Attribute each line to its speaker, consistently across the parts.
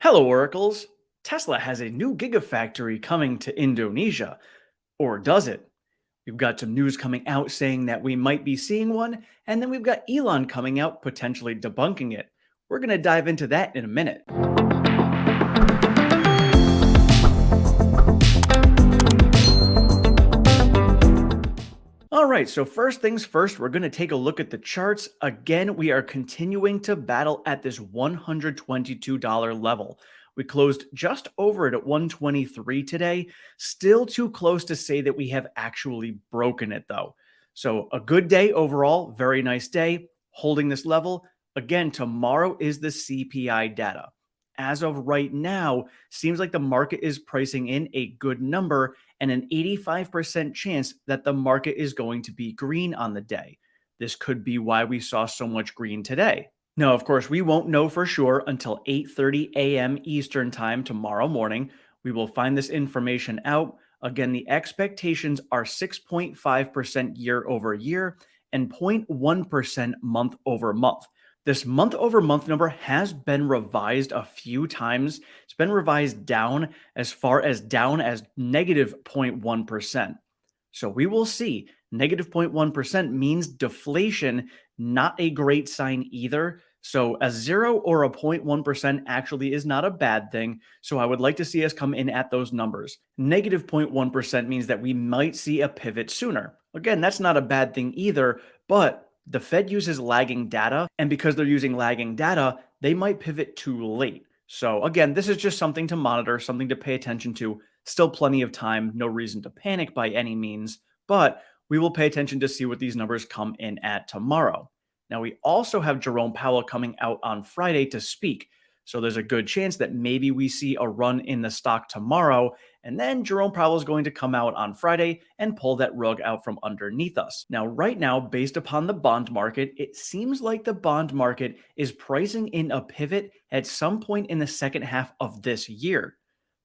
Speaker 1: Hello, Oracles. Tesla has a new Gigafactory coming to Indonesia. Or does it? We've got some news coming out saying that we might be seeing one, and then we've got Elon coming out potentially debunking it. We're going to dive into that in a minute. All right, so first things first, we're going to take a look at the charts. Again, we are continuing to battle at this $122 level. We closed just over it at 123 today. Still too close to say that we have actually broken it, though. So, a good day overall, very nice day, holding this level. Again, tomorrow is the CPI data. As of right now, seems like the market is pricing in a good number and an 85% chance that the market is going to be green on the day. This could be why we saw so much green today. Now, of course, we won't know for sure until 8:30 a.m. Eastern Time tomorrow morning. We will find this information out. Again, the expectations are 6.5% year over year and 0.1% month over month. This month over month number has been revised a few times. It's been revised down as negative 0.1%. So we will see. Negative 0.1% means deflation, not a great sign either. So a 0 or a 0.1% actually is not a bad thing. So I would like to see us come in at those numbers. Negative 0.1% means that we might see a pivot sooner. Again, that's not a bad thing either, but the Fed uses lagging data, and because they're using lagging data, they might pivot too late. So again, this is just something to monitor, something to pay attention to. Still plenty of time, no reason to panic by any means, but we will pay attention to see what these numbers come in at tomorrow. Now, we also have Jerome Powell coming out on Friday to speak. So there's a good chance that maybe we see a run in the stock tomorrow, and then Jerome Powell is going to come out on Friday and pull that rug out from underneath us. Now, right now, based upon the bond market, it seems like the bond market is pricing in a pivot at some point in the second half of this year.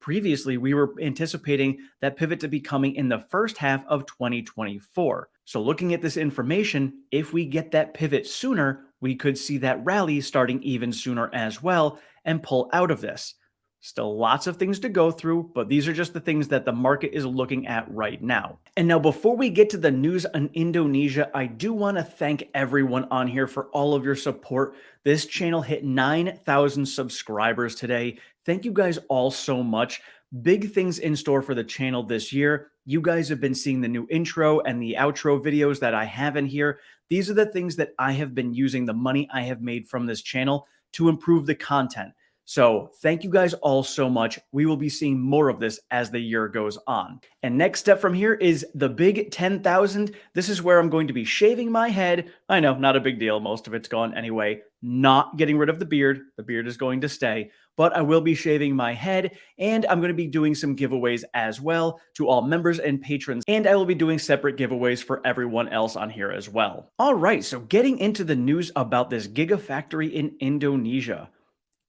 Speaker 1: Previously, we were anticipating that pivot to be coming in the first half of 2024. So looking at this information, if we get that pivot sooner, we could see that rally starting even sooner as well and pull out of this. Still lots of things to go through, but these are just the things that the market is looking at right now. And now before we get to the news on Indonesia, I do want to thank everyone on here for all of your support. This channel hit 9,000 subscribers today. Thank you guys all so much. Big things in store for the channel this year. You guys have been seeing the new intro and the outro videos that I have in here. These are the things that I have been using the money I have made from this channel to improve the content. So thank you guys all so much. We will be seeing more of this as the year goes on. And next step from here is the big 10,000. This is where I'm going to be shaving my head. I know, not a big deal. Most of it's gone anyway. Not getting rid of the beard. The beard is going to stay. But I will be shaving my head, and I'm going to be doing some giveaways as well to all members and patrons. And I will be doing separate giveaways for everyone else on here as well. All right, so getting into the news about this Gigafactory in Indonesia.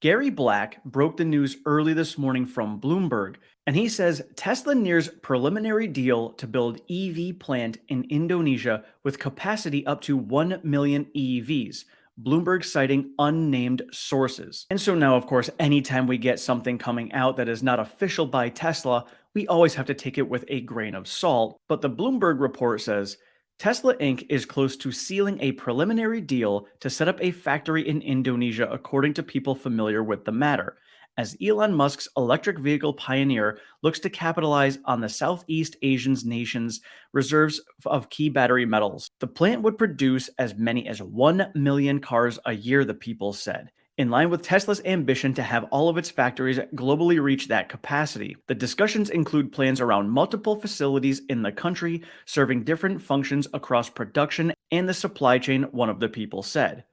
Speaker 1: Gary Black broke the news early this morning from Bloomberg, and he says Tesla nears preliminary deal to build EV plant in Indonesia with capacity up to 1 million EVs. Bloomberg citing unnamed sources. And so now, of course, anytime we get something coming out that is not official by Tesla, we always have to take it with a grain of salt. But the Bloomberg report says Tesla Inc. is close to sealing a preliminary deal to set up a factory in Indonesia, according to people familiar with the matter, as Elon Musk's electric vehicle pioneer looks to capitalize on the Southeast Asian nation's reserves of key battery metals. The plant would produce as many as 1 million cars a year, the people said, in line with Tesla's ambition to have all of its factories globally reach that capacity. The discussions include plans around multiple facilities in the country, serving different functions across production and the supply chain, one of the people said.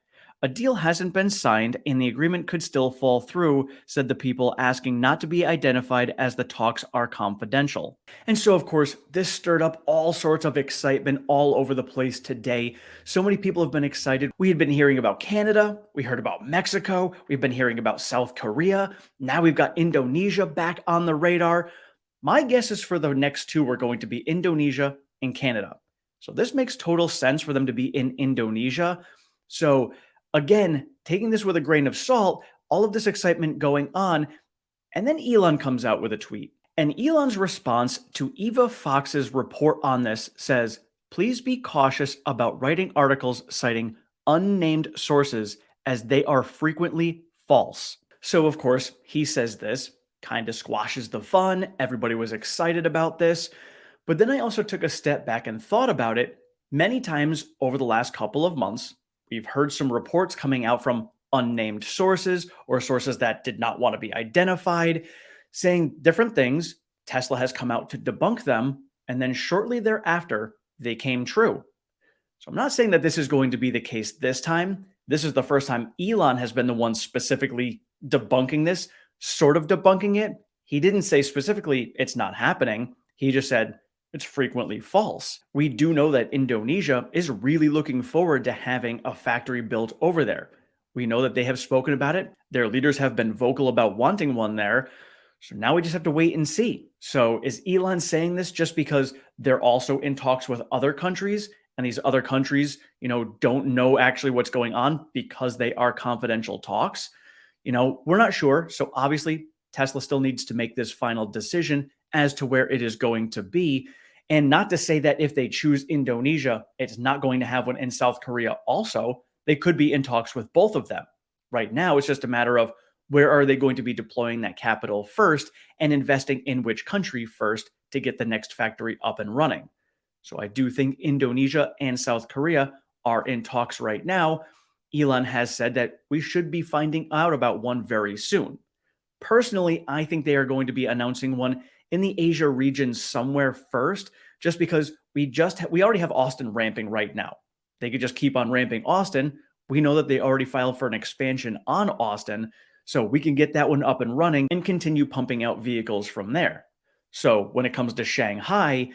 Speaker 1: A deal hasn't been signed, and the agreement could still fall through, said the people, asking not to be identified as the talks are confidential. And so, of course, this stirred up all sorts of excitement all over the place today. So many people have been excited. We had been hearing about Canada, we heard about Mexico, we've been hearing about South Korea, now we've got Indonesia back on the radar. My guess is for the next two are going to be Indonesia and Canada. So this makes total sense for them to be in Indonesia. So again, taking this with a grain of salt, all of this excitement going on, and then Elon comes out with a tweet. And Elon's response to Eva Fox's report on this says, please be cautious about writing articles citing unnamed sources as they are frequently false. So, of course, he says this, kind of squashes the fun. Everybody was excited about this. But then I also took a step back and thought about it. Many times over the last couple of months, we've heard some reports coming out from unnamed sources or sources that did not want to be identified, saying different things. Tesla has come out to debunk them, and then shortly thereafter, they came true. So I'm not saying that this is going to be the case this time. This is the first time Elon has been the one specifically debunking this, sort of debunking it. He didn't say specifically it's not happening. He just said it's frequently false. We do know that Indonesia is really looking forward to having a factory built over there. We know that they have spoken about it. Their leaders have been vocal about wanting one there. So now we just have to wait and see. So is Elon saying this just because they're also in talks with other countries and these other countries, don't know actually what's going on because they are confidential talks? We're not sure. So obviously Tesla still needs to make this final decision as to where it is going to be. And not to say that if they choose Indonesia, it's not going to have one in South Korea also. They could be in talks with both of them. Right now, it's just a matter of where are they going to be deploying that capital first and investing in which country first to get the next factory up and running. So I do think Indonesia and South Korea are in talks right now. Elon has said that we should be finding out about one very soon. Personally, I think they are going to be announcing one in the Asia region somewhere first, just because we already have Austin ramping right now. They could just keep on ramping Austin. We know that they already filed for an expansion on Austin, so we can get that one up and running and continue pumping out vehicles from there. So when it comes to Shanghai,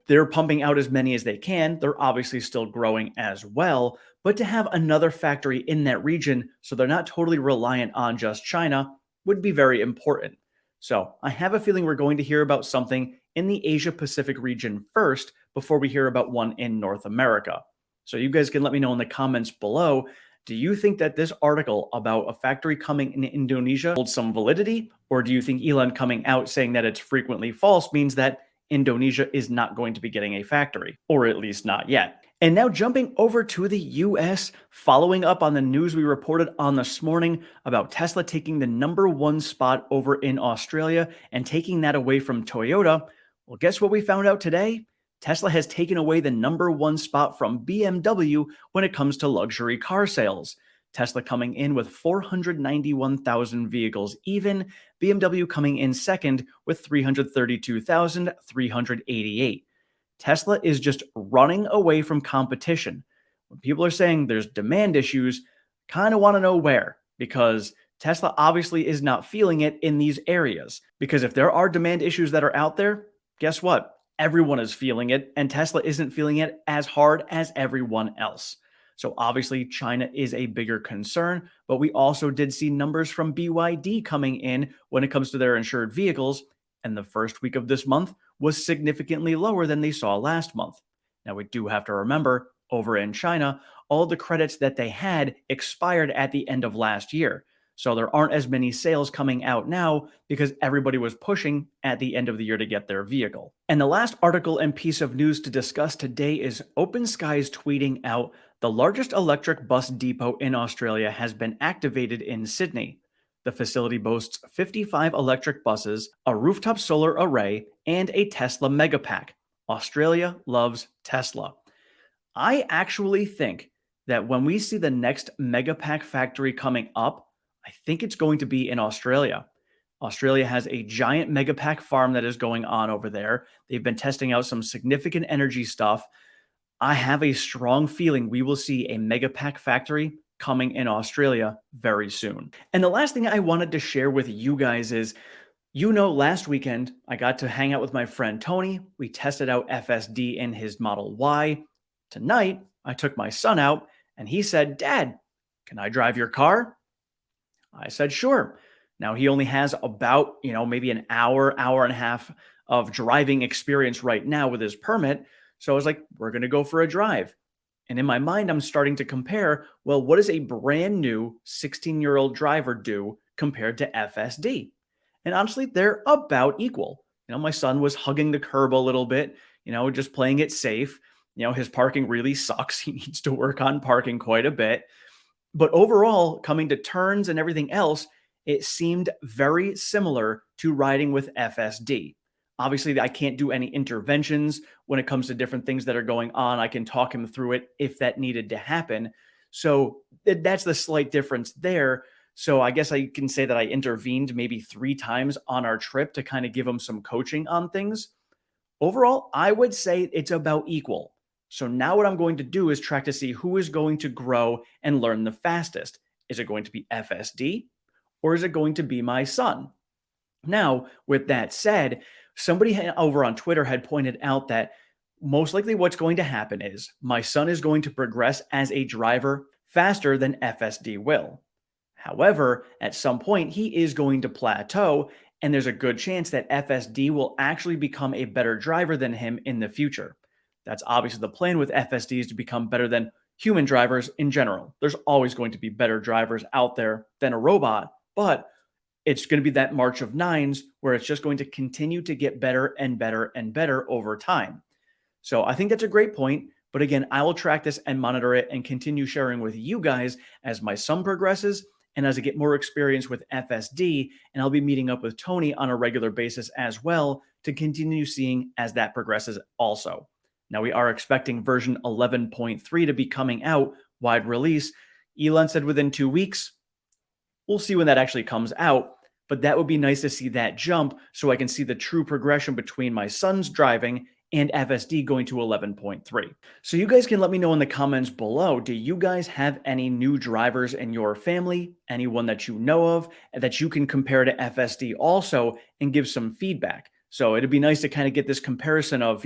Speaker 1: they're pumping out as many as they can. They're obviously still growing as well, but to have another factory in that region so they're not totally reliant on just China would be very important. So I have a feeling we're going to hear about something in the Asia Pacific region first before we hear about one in North America. So you guys can let me know in the comments below. Do you think that this article about a factory coming in Indonesia holds some validity? Or do you think Elon coming out saying that it's frequently false means that Indonesia is not going to be getting a factory? Or at least not yet. And now jumping over to the US, following up on the news we reported on this morning about Tesla taking the #1 spot over in Australia and taking that away from Toyota. Well, guess what we found out today? Tesla has taken away the #1 spot from BMW when it comes to luxury car sales. Tesla coming in with 491,000 vehicles even, BMW coming in second with 332,388. Tesla is just running away from competition. When people are saying there's demand issues, kind of want to know where, because Tesla obviously is not feeling it in these areas. Because if there are demand issues that are out there, guess what? Everyone is feeling it, and Tesla isn't feeling it as hard as everyone else. So obviously China is a bigger concern, but we also did see numbers from BYD coming in when it comes to their insured vehicles, and the first week of this month was significantly lower than they saw last month. Now we do have to remember, over in China, all the credits that they had expired at the end of last year. So there aren't as many sales coming out now because everybody was pushing at the end of the year to get their vehicle. And the last article and piece of news to discuss today is Open Skies tweeting out the largest electric bus depot in Australia has been activated in Sydney. The facility boasts 55 electric buses, a rooftop solar array, and a Tesla Megapack. Australia loves Tesla. I actually think that when we see the next Megapack factory coming up, I think it's going to be in Australia. Australia has a giant Megapack farm that is going on over there. They've been testing out some significant energy stuff. I have a strong feeling we will see a Megapack factory coming in Australia very soon. And the last thing I wanted to share with you guys is, last weekend I got to hang out with my friend Tony. We tested out FSD in his Model Y. Tonight, I took my son out and he said, "Dad, can I drive your car?" I said, "Sure." Now he only has about, maybe an hour, hour and a half of driving experience right now with his permit. So I was like, we're going to go for a drive. And in my mind, I'm starting to compare, well, what does a brand new 16-year-old driver do compared to FSD? And honestly, they're about equal. My son was hugging the curb a little bit, just playing it safe. His parking really sucks. He needs to work on parking quite a bit. But overall, coming to turns and everything else, it seemed very similar to riding with FSD. Obviously, I can't do any interventions when it comes to different things that are going on. I can talk him through it if that needed to happen. So that's the slight difference there. So I guess I can say that I intervened maybe 3 times on our trip to kind of give him some coaching on things. Overall, I would say it's about equal. So now what I'm going to do is track to see who is going to grow and learn the fastest. Is it going to be FSD or is it going to be my son? Now, with that said, somebody over on Twitter had pointed out that most likely what's going to happen is my son is going to progress as a driver faster than FSD will. However, at some point, he is going to plateau, and there's a good chance that FSD will actually become a better driver than him in the future. That's obviously the plan with FSDs to become better than human drivers in general. There's always going to be better drivers out there than a robot, but it's going to be that march of nines where it's just going to continue to get better and better and better over time. So I think that's a great point. But again, I will track this and monitor it and continue sharing with you guys as my son progresses and as I get more experience with FSD. And I'll be meeting up with Tony on a regular basis as well to continue seeing as that progresses also. Now, we are expecting version 11.3 to be coming out, wide release. Elon said within 2 weeks. We'll see when that actually comes out, but that would be nice to see that jump so I can see the true progression between my son's driving and FSD going to 11.3. So you guys can let me know in the comments below, do you guys have any new drivers in your family, anyone that you know of, that you can compare to FSD also and give some feedback? So it'd be nice to kind of get this comparison of,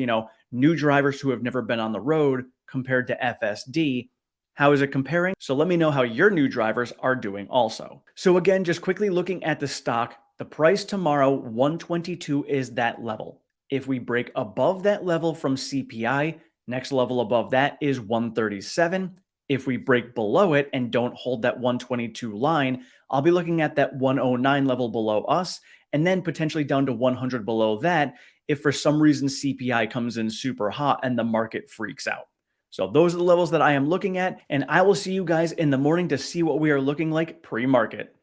Speaker 1: new drivers who have never been on the road compared to FSD. How is it comparing? So let me know how your new drivers are doing also. So again, just quickly looking at the stock, the price tomorrow, 122 is that level. If we break above that level from CPI, next level above that is 137. If we break below it and don't hold that 122 line, I'll be looking at that 109 level below us and then potentially down to 100 below that if for some reason CPI comes in super hot and the market freaks out. So those are the levels that I am looking at, and I will see you guys in the morning to see what we are looking like pre-market.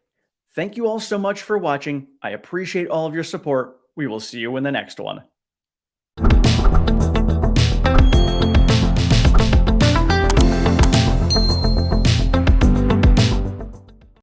Speaker 1: Thank you all so much for watching. I appreciate all of your support. We will see you in the next one.